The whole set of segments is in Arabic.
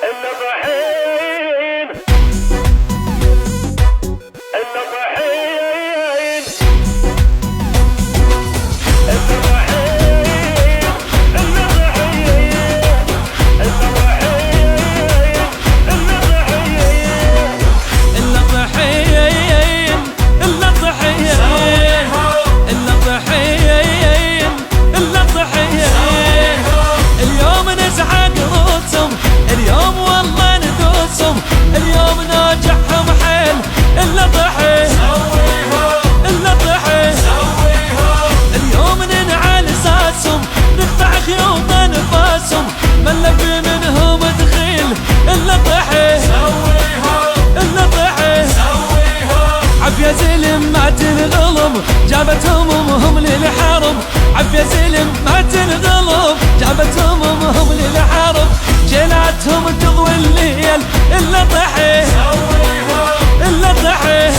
النضحين النضحين النضحين اليوم نزعق روسهم، اليوم والله ندوسهم، اليوم نوجعهم حيل النضحين النضحين. اليوم ننعل اساسهم، نقطع خيوط انفاسهم، ما نلبي منهم دخيل النضحين النضحين. عافية زلم ما تنظلم، جابت همومهم للحرب. عافية زلم ما تنظلم، جابت همومهم للحرب. جيلاتهم تضوي الليل النضحين النضحين.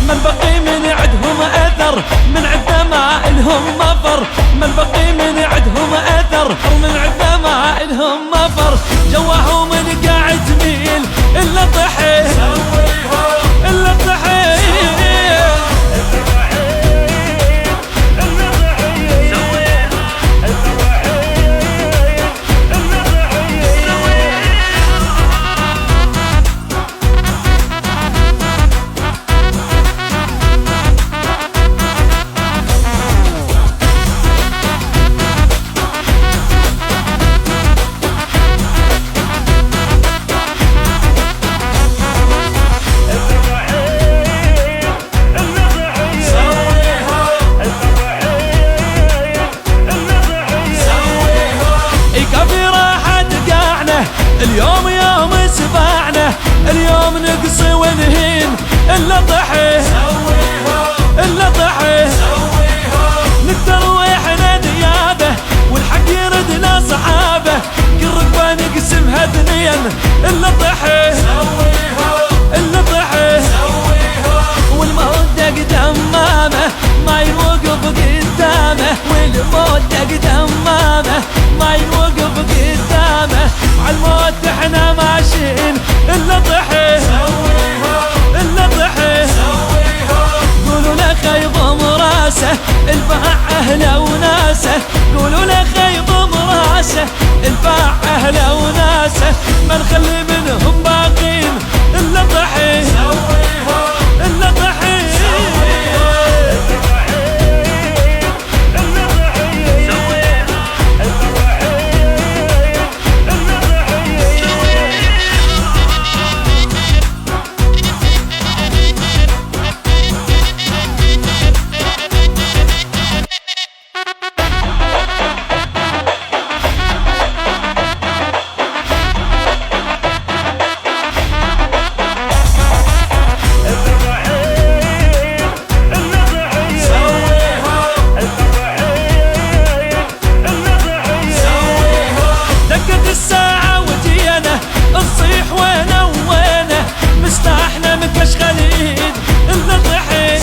من بقي من عدهم اثر، من عدنا ما الهم مفر. من بقي من عدهم اثر، من عدنا ما الهم مفر. جواهم قاعد تميل النضحين النضحين. اليوم يوم سباعنا، اليوم نقصي ونهين النضحين النضحين. نقدر واحنا نيابه، والحق يردنا صحابه. كل ركبه نقسمها اثنين النضحين النضحين. والموت قدامه ما يوقف قدامه، والموت قدامه ما يوقف قدامه. عالموت احنا ماشيين النضحين النضحين. قولوا له خيضم راسه الباع اهله وناسه. قولوا له خيضم راسه الباع اهله وناسه. ما نخلي منهم باقين النضحين النضحين. نصيح وينه وينه، مستحنا مكشغل ايد النضحين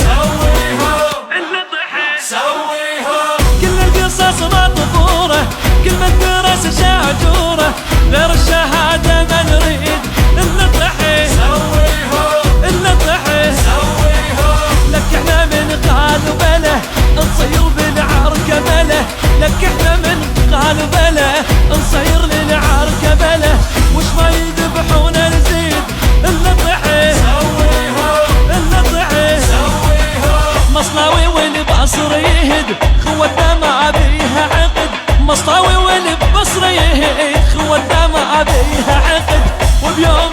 النضحين. سويها كل القصص مطفوره، كل من درس شاجوره. غير الشهاده ما نريد النضحين النضحين. لك احنا من قال بله نصير بالعركه بله. لك احنا من قال بله نصير للعركه بله. وش ما يذبحونا نزيد النضحين النضحين. مصلاوي والبصر يهد، خوتنا ما بيها عقد. مصلاوي والبصر يهد، خوتنا ما بيها عقد. وبيوم